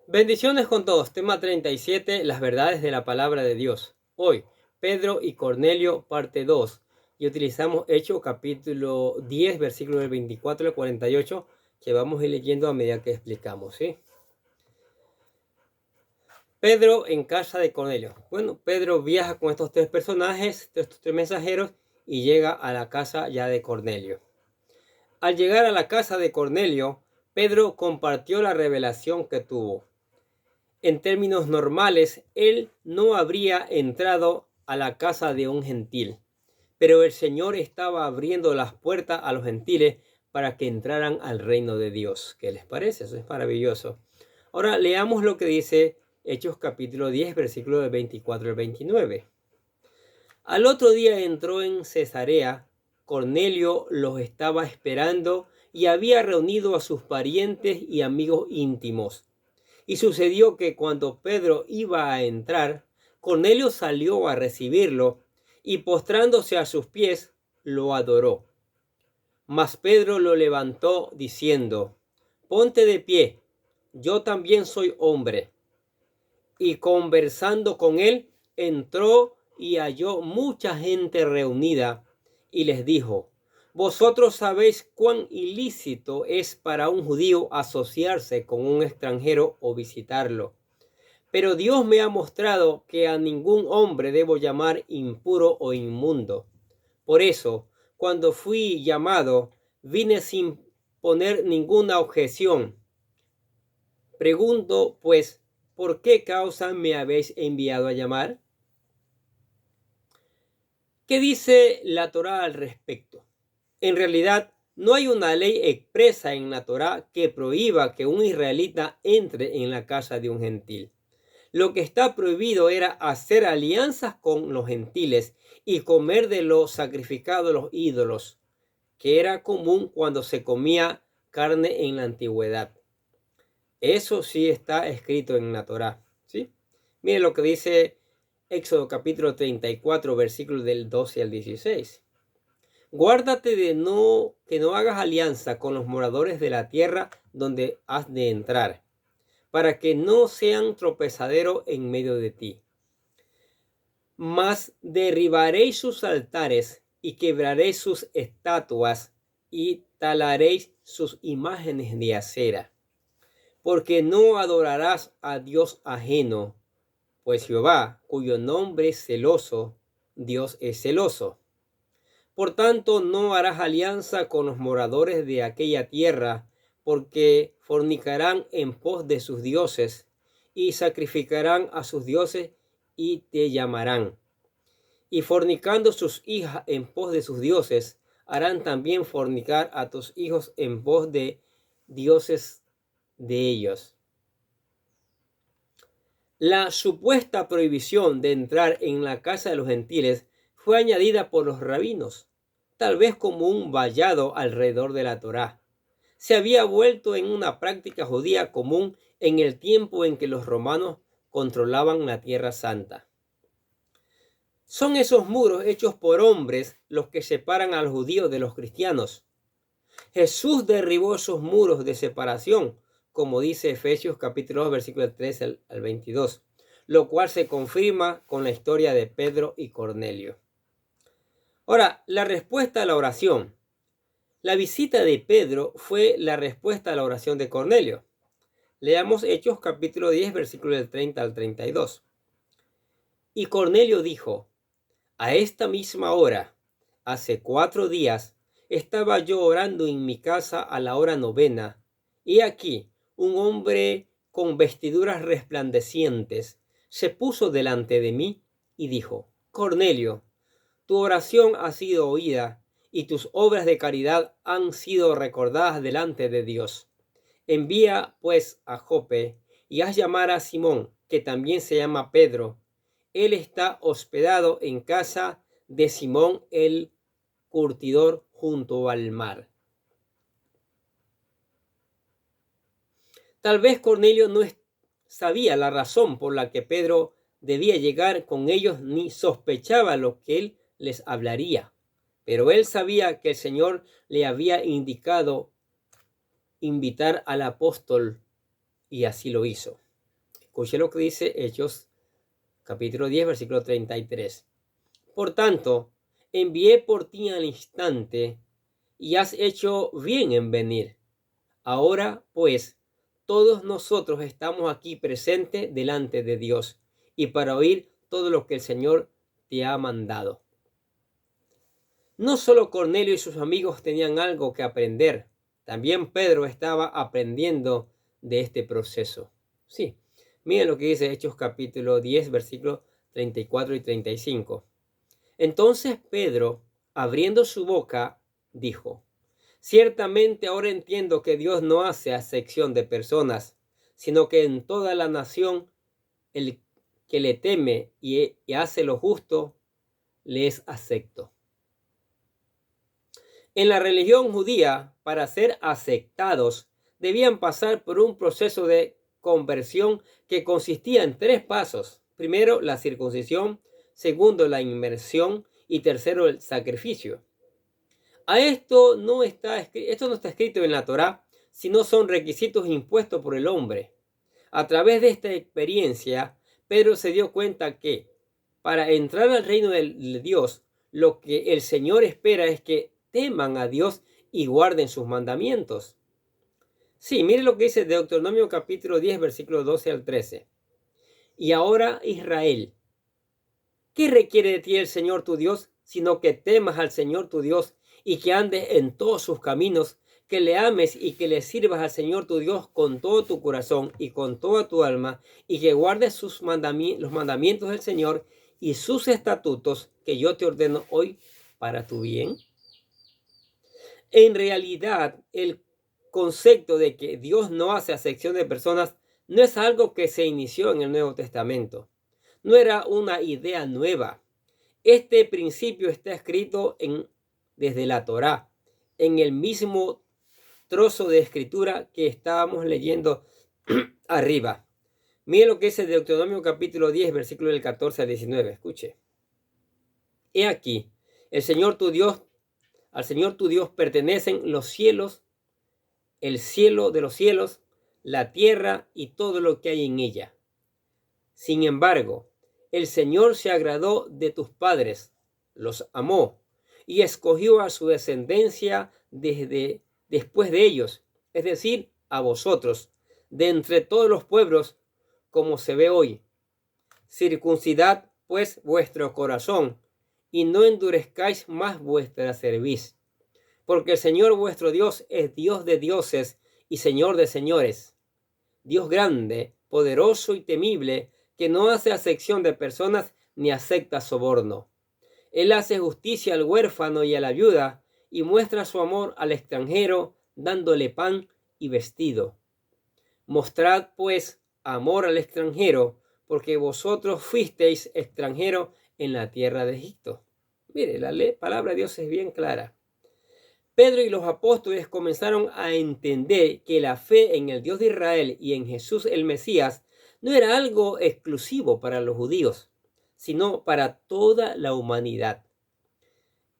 Bendiciones con todos. Tema 37, las verdades de la palabra de Dios. Hoy, Pedro y Cornelio, parte 2. Y utilizamos Hechos capítulo 10, versículo del 24 al 48, que vamos a ir leyendo a medida que explicamos, ¿sí? Pedro en casa de Cornelio. Bueno, Pedro viaja con estos tres personajes, estos tres mensajeros, y llega a la casa ya de Cornelio. Al llegar a la casa de Cornelio, Pedro compartió la revelación que tuvo. En términos normales, él no habría entrado a la casa de un gentil, pero el Señor estaba abriendo las puertas a los gentiles para que entraran al reino de Dios. ¿Qué les parece? Eso es maravilloso. Ahora leamos lo que dice Hechos capítulo 10, versículos del 24 al 29. Al otro día entró en Cesarea. Cornelio los estaba esperando y había reunido a sus parientes y amigos íntimos. Y sucedió que cuando Pedro iba a entrar, Cornelio salió a recibirlo y postrándose a sus pies, lo adoró. Mas Pedro lo levantó diciendo: ponte de pie, yo también soy hombre. Y conversando con él, entró y halló mucha gente reunida y les dijo: vosotros sabéis cuán ilícito es para un judío asociarse con un extranjero o visitarlo. Pero Dios me ha mostrado que a ningún hombre debo llamar impuro o inmundo. Por eso, cuando fui llamado, vine sin poner ninguna objeción. Pregunto, pues, ¿por qué causa me habéis enviado a llamar? ¿Qué dice la Torá al respecto? En realidad, no hay una ley expresa en la Torá que prohíba que un israelita entre en la casa de un gentil. Lo que está prohibido era hacer alianzas con los gentiles y comer de lo sacrificado a los ídolos, que era común cuando se comía carne en la antigüedad. Eso sí está escrito en la Torá, ¿sí? Mire lo que dice Éxodo capítulo 34, versículos del 12 al 16. Guárdate de que no hagas alianza con los moradores de la tierra donde has de entrar, para que no sean tropezadero en medio de ti. Mas derribaréis sus altares y quebraréis sus estatuas y talaréis sus imágenes de acera. Porque no adorarás a Dios ajeno, pues Jehová, cuyo nombre es celoso, Dios es celoso. Por tanto, no harás alianza con los moradores de aquella tierra, porque fornicarán en pos de sus dioses, y sacrificarán a sus dioses, y te llamarán. Y fornicando sus hijas en pos de sus dioses, harán también fornicar a tus hijos en pos de dioses de ellos. La supuesta prohibición de entrar en la casa de los gentiles fue añadida por los rabinos, tal vez como un vallado alrededor de la Torá. Se había vuelto en una práctica judía común en el tiempo en que los romanos controlaban la Tierra Santa. Son esos muros hechos por hombres los que separan a los judíos de los cristianos. Jesús derribó esos muros de separación, como dice Efesios capítulo 2, versículo 13 al 22, lo cual se confirma con la historia de Pedro y Cornelio. Ahora, la respuesta a la oración. La visita de Pedro fue la respuesta a la oración de Cornelio. Leamos Hechos capítulo 10, versículo del 30 al 32. Y Cornelio dijo: a esta misma hora, hace 4 días, estaba yo orando en mi casa a la hora 9, y aquí un hombre con vestiduras resplandecientes se puso delante de mí y dijo: Cornelio, tu oración ha sido oída y tus obras de caridad han sido recordadas delante de Dios. Envía pues a Jope y haz llamar a Simón, que también se llama Pedro. Él está hospedado en casa de Simón el curtidor junto al mar. Tal vez Cornelio no sabía la razón por la que Pedro debía llegar con ellos, ni sospechaba lo que él les hablaría. Pero él sabía que el Señor le había indicado invitar al apóstol y así lo hizo. Escuche lo que dice Hechos capítulo 10, versículo 33. Por tanto, envié por ti al instante y has hecho bien en venir. Ahora, pues, todos nosotros estamos aquí presentes delante de Dios y para oír todo lo que el Señor te ha mandado. No solo Cornelio y sus amigos tenían algo que aprender, también Pedro estaba aprendiendo de este proceso. Sí, miren lo que dice Hechos capítulo 10, versículos 34 y 35. Entonces Pedro, abriendo su boca, dijo: ciertamente ahora entiendo que Dios no hace acepción de personas, sino que en toda la nación el que le teme y hace lo justo, le es acepto. En la religión judía, para ser aceptados, debían pasar por un proceso de conversión que consistía en 3 pasos. Primero, la circuncisión. Segundo, la inmersión. Y tercero, el sacrificio. Esto no está escrito en la Torá, sino son requisitos impuestos por el hombre. A través de esta experiencia, Pedro se dio cuenta que para entrar al reino de Dios, lo que el Señor espera es que teman a Dios y guarden sus mandamientos. Sí, mire lo que dice Deuteronomio capítulo 10, versículos 12 al 13. Y ahora, Israel, ¿qué requiere de ti el Señor tu Dios? Sino que temas al Señor tu Dios y que andes en todos sus caminos, que le ames y que le sirvas al Señor tu Dios con todo tu corazón y con toda tu alma, y que guardes los mandamientos del Señor y sus estatutos que yo te ordeno hoy para tu bien. En realidad, el concepto de que Dios no hace acepción de personas no es algo que se inició en el Nuevo Testamento. No era una idea nueva. Este principio está escrito desde la Torá, en el mismo trozo de escritura que estábamos leyendo arriba. Mire lo que dice Deuteronomio capítulo 10, versículo del 14 al 19. Escuche. He aquí, al Señor tu Dios pertenecen los cielos, el cielo de los cielos, la tierra y todo lo que hay en ella. Sin embargo, el Señor se agradó de tus padres, los amó y escogió a su descendencia después de ellos, es decir, a vosotros, de entre todos los pueblos, como se ve hoy. Circuncidad pues vuestro corazón y no endurezcáis más vuestra cerviz, porque el Señor vuestro Dios es Dios de dioses y Señor de señores, Dios grande, poderoso y temible, que no hace acepción de personas ni acepta soborno. Él hace justicia al huérfano y a la viuda y muestra su amor al extranjero, dándole pan y vestido. Mostrad pues amor al extranjero, porque vosotros fuisteis extranjeros en la tierra de Egipto. Mire, la palabra de Dios es bien clara. Pedro y los apóstoles comenzaron a entender que la fe en el Dios de Israel y en Jesús el Mesías no era algo exclusivo para los judíos, sino para toda la humanidad.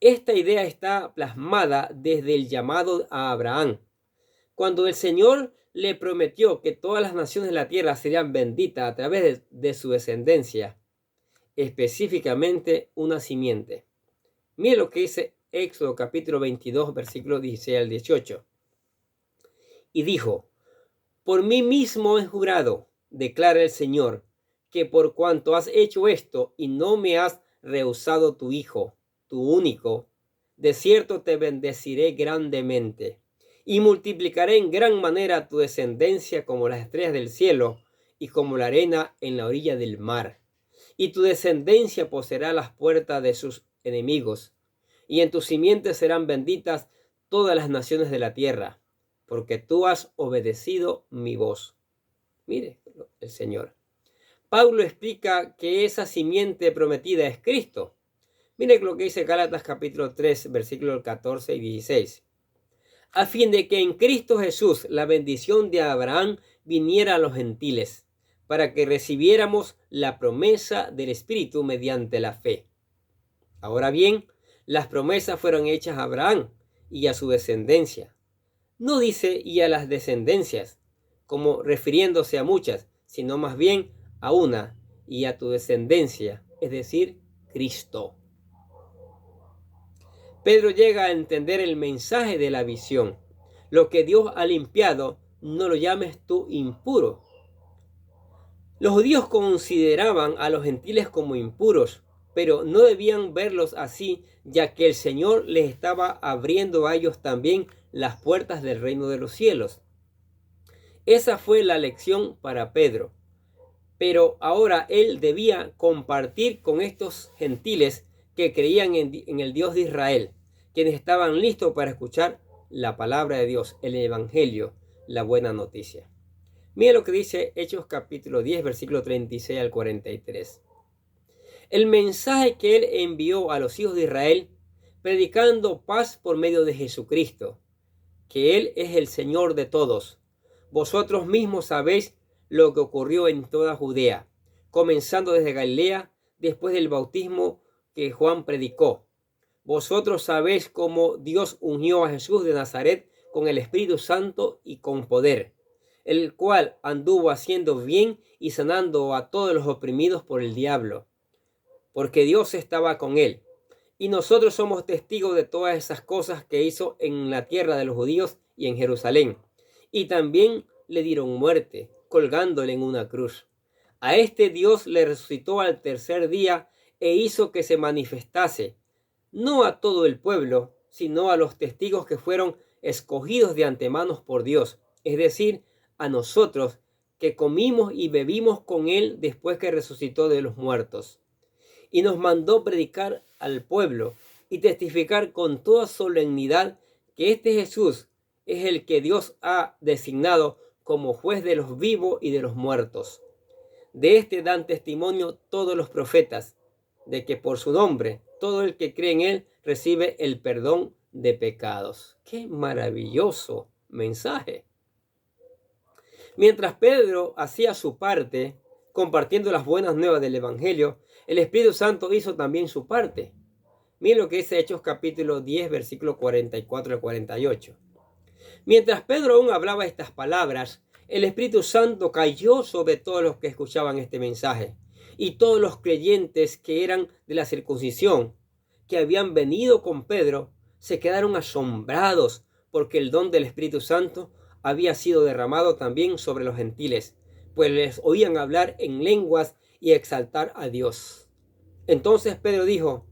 Esta idea está plasmada desde el llamado a Abraham, cuando el Señor le prometió que todas las naciones de la tierra serían benditas a través de su descendencia, específicamente una simiente. Mire lo que dice Éxodo capítulo 22, versículos 16 al 18. Y dijo: por mí mismo he jurado, declara el Señor, que por cuanto has hecho esto y no me has rehusado tu hijo, tu único, de cierto te bendeciré grandemente y multiplicaré en gran manera tu descendencia como las estrellas del cielo y como la arena en la orilla del mar. Y tu descendencia poseerá las puertas de sus enemigos, y en tu simiente serán benditas todas las naciones de la tierra, porque tú has obedecido mi voz. Mire el Señor. Pablo explica que esa simiente prometida es Cristo. Mire lo que dice Gálatas capítulo 3, versículos 14 y 16. A fin de que en Cristo Jesús la bendición de Abraham viniera a los gentiles, para que recibiéramos la promesa del Espíritu mediante la fe. Ahora bien, las promesas fueron hechas a Abraham y a su descendencia. No dice y a las descendencias, como refiriéndose a muchas, sino más bien a una y a tu descendencia, es decir, Cristo. Pedro llega a entender el mensaje de la visión. Lo que Dios ha limpiado, no lo llames tú impuro. Los judíos consideraban a los gentiles como impuros, pero no debían verlos así, ya que el Señor les estaba abriendo a ellos también las puertas del reino de los cielos. Esa fue la lección para Pedro. Pero ahora él debía compartir con estos gentiles que creían en el Dios de Israel, quienes estaban listos para escuchar la palabra de Dios, el Evangelio, la buena noticia. Mira lo que dice Hechos capítulo 10, versículo 36 al 43. El mensaje que él envió a los hijos de Israel, predicando paz por medio de Jesucristo, que Él es el Señor de todos. Vosotros mismos sabéis lo que ocurrió en toda Judea, comenzando desde Galilea, después del bautismo que Juan predicó. Vosotros sabéis cómo Dios ungió a Jesús de Nazaret con el Espíritu Santo y con poder, el cual anduvo haciendo bien y sanando a todos los oprimidos por el diablo, porque Dios estaba con él. Y nosotros somos testigos de todas esas cosas que hizo en la tierra de los judíos y en Jerusalén. Y también le dieron muerte, colgándole en una cruz. A este Dios le resucitó al tercer día e hizo que se manifestase, no a todo el pueblo, sino a los testigos que fueron escogidos de antemano por Dios, es decir, a nosotros que comimos y bebimos con él después que resucitó de los muertos. Y nos mandó predicar al pueblo y testificar con toda solemnidad que este Jesús es el que Dios ha designado como juez de los vivos y de los muertos. De este dan testimonio todos los profetas, de que por su nombre todo el que cree en él recibe el perdón de pecados. ¡Qué maravilloso mensaje! Mientras Pedro hacía su parte, compartiendo las buenas nuevas del Evangelio, el Espíritu Santo hizo también su parte. Miren lo que dice Hechos capítulo 10, versículo 44 al 48. Mientras Pedro aún hablaba estas palabras, el Espíritu Santo cayó sobre todos los que escuchaban este mensaje, y todos los creyentes que eran de la circuncisión, que habían venido con Pedro, se quedaron asombrados porque el don del Espíritu Santo había sido derramado también sobre los gentiles, pues les oían hablar en lenguas y exaltar a Dios. Entonces Pedro dijo: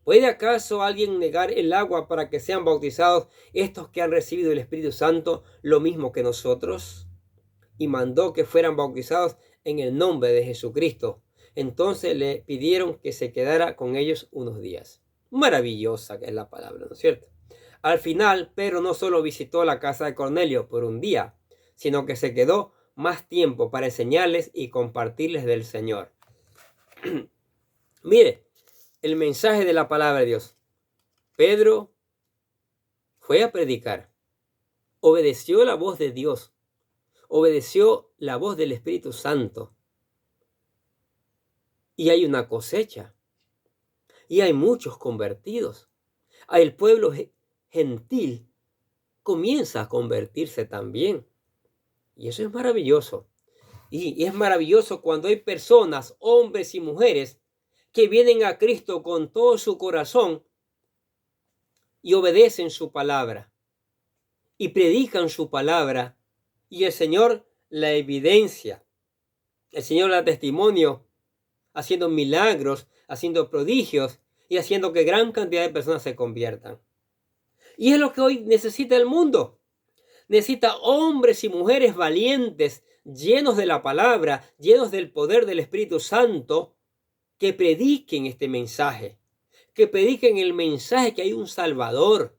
¿puede acaso alguien negar el agua para que sean bautizados estos que han recibido el Espíritu Santo lo mismo que nosotros? Y mandó que fueran bautizados en el nombre de Jesucristo. Entonces le pidieron que se quedara con ellos unos días. Maravillosa que es la palabra, ¿no es cierto? Al final, Pedro no solo visitó la casa de Cornelio por un día, sino que se quedó más tiempo para enseñarles y compartirles del Señor. Mire, el mensaje de la palabra de Dios. Pedro fue a predicar, obedeció la voz de Dios, obedeció la voz del Espíritu Santo. Y hay una cosecha, y hay muchos convertidos. El pueblo gentil comienza a convertirse también. Y eso es maravilloso. Y es maravilloso cuando hay personas, hombres y mujeres, que vienen a Cristo con todo su corazón y obedecen su palabra y predican su palabra, y el Señor la evidencia. El Señor da testimonio, haciendo milagros, haciendo prodigios y haciendo que gran cantidad de personas se conviertan. Y es lo que hoy necesita el mundo. Necesita hombres y mujeres valientes, llenos de la palabra, llenos del poder del Espíritu Santo, que prediquen este mensaje, que prediquen el mensaje que hay un Salvador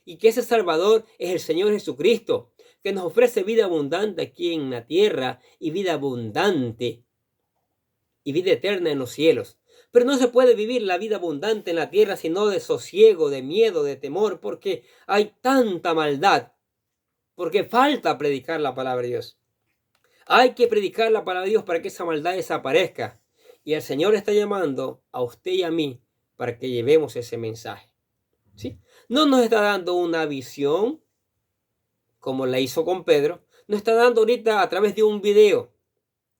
y que ese Salvador es el Señor Jesucristo, que nos ofrece vida abundante aquí en la tierra y vida abundante y vida eterna en los cielos. Pero no se puede vivir la vida abundante en la tierra sino de sosiego, de miedo, de temor, porque hay tanta maldad, porque falta predicar la palabra de Dios. Hay que predicar la palabra de Dios para que esa maldad desaparezca. Y el Señor está llamando a usted y a mí para que llevemos ese mensaje. ¿Sí? No nos está dando una visión como la hizo con Pedro. Nos está dando ahorita a través de un video.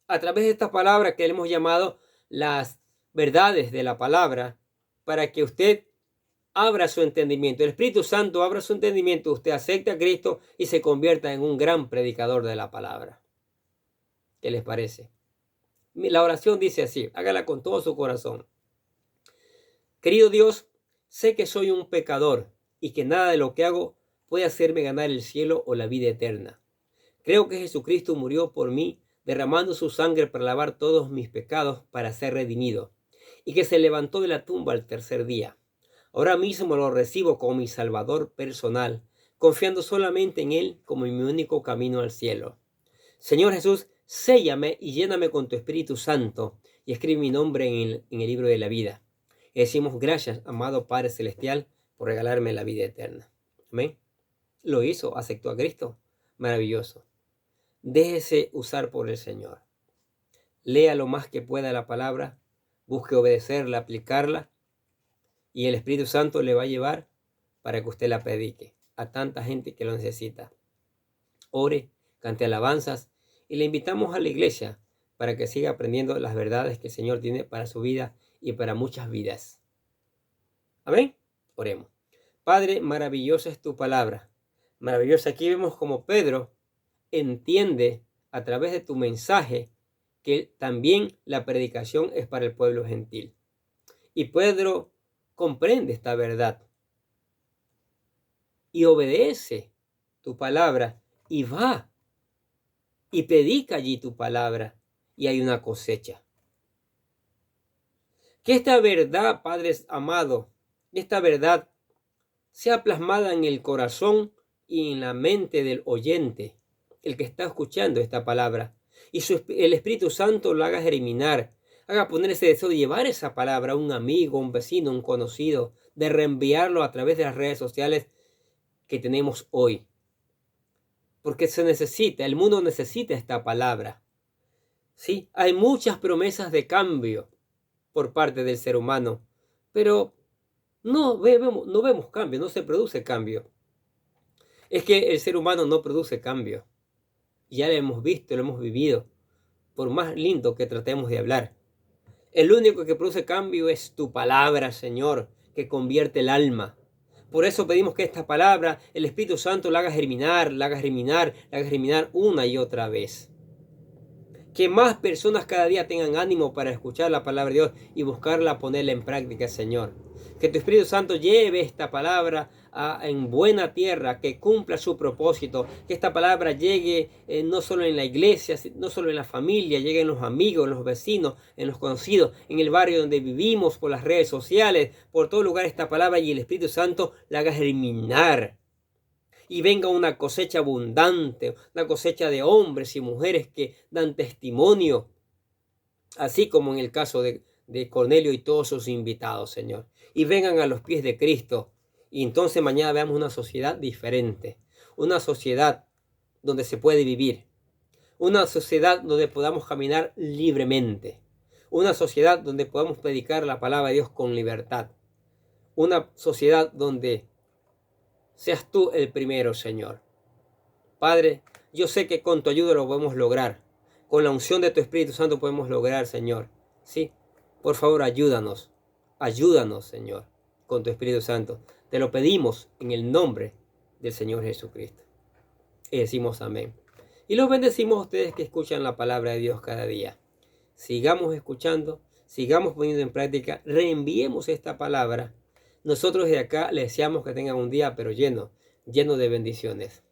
a través de estas palabras que le hemos llamado las verdades de la palabra, para que usted abra su entendimiento. El Espíritu Santo abra su entendimiento, usted acepte a Cristo y se convierta en un gran predicador de la palabra. ¿Qué les parece? La oración dice así, hágala con todo su corazón. Querido Dios, sé que soy un pecador y que nada de lo que hago puede hacerme ganar el cielo o la vida eterna. Creo que Jesucristo murió por mí, derramando su sangre para lavar todos mis pecados para ser redimido, y que se levantó de la tumba al tercer día. Ahora mismo lo recibo como mi Salvador personal, confiando solamente en Él como mi único camino al cielo. Señor Jesús, séllame y lléname con tu Espíritu Santo y escribe mi nombre en el libro de la vida. Y decimos gracias, amado Padre Celestial, por regalarme la vida eterna. Amén. Lo hizo, aceptó a Cristo. Maravilloso. Déjese usar por el Señor. Lea lo más que pueda la palabra, busque obedecerla, aplicarla, y el Espíritu Santo le va a llevar para que usted la predique a tanta gente que lo necesita. Ore, cante alabanzas y le invitamos a la iglesia para que siga aprendiendo las verdades que el Señor tiene para su vida y para muchas vidas. Amén. Oremos. Padre, maravillosa es tu palabra. Maravillosa. Aquí vemos como Pedro entiende a través de tu mensaje que también la predicación es para el pueblo gentil. Y Pedro comprende esta verdad y obedece tu palabra y va y predica allí tu palabra y hay una cosecha. Que esta verdad, Padres amados, esta verdad sea plasmada en el corazón y en la mente del oyente, el que está escuchando esta palabra, y el Espíritu Santo lo haga germinar, haga poner ese deseo de llevar esa palabra a un amigo, un vecino, un conocido, de reenviarlo a través de las redes sociales que tenemos hoy. Porque se necesita, el mundo necesita esta palabra. Sí, hay muchas promesas de cambio por parte del ser humano, pero no vemos cambio, no se produce cambio. Es que el ser humano no produce cambio. Ya lo hemos visto, lo hemos vivido, por más lindo que tratemos de hablar. El único que produce cambio es tu palabra, Señor, que convierte el alma. Por eso pedimos que esta palabra, el Espíritu Santo la haga germinar, la haga germinar, la haga germinar una y otra vez. Que más personas cada día tengan ánimo para escuchar la palabra de Dios y buscarla, ponerla en práctica, Señor. Que tu Espíritu Santo lleve esta palabra en buena tierra, que cumpla su propósito, que esta palabra llegue no solo en la iglesia, no solo en la familia, llegue en los amigos, en los vecinos, en los conocidos, en el barrio donde vivimos, por las redes sociales, por todo lugar esta palabra y el Espíritu Santo la haga germinar. Y venga una cosecha abundante, una cosecha de hombres y mujeres que dan testimonio, así como en el caso de Cornelio y todos sus invitados, Señor. Y vengan a los pies de Cristo. Y entonces mañana veamos una sociedad diferente. Una sociedad donde se puede vivir. Una sociedad donde podamos caminar libremente. Una sociedad donde podamos predicar la palabra de Dios con libertad. Una sociedad donde seas tú el primero, Señor. Padre, yo sé que con tu ayuda lo podemos lograr. Con la unción de tu Espíritu Santo podemos lograr, Señor. Sí, por favor, ayúdanos. Ayúdanos, Señor, con tu Espíritu Santo. Te lo pedimos en el nombre del Señor Jesucristo. Y decimos amén. Y los bendecimos a ustedes que escuchan la palabra de Dios cada día. Sigamos escuchando, sigamos poniendo en práctica, reenviemos esta palabra. Nosotros de acá les deseamos que tengan un día pero lleno de bendiciones.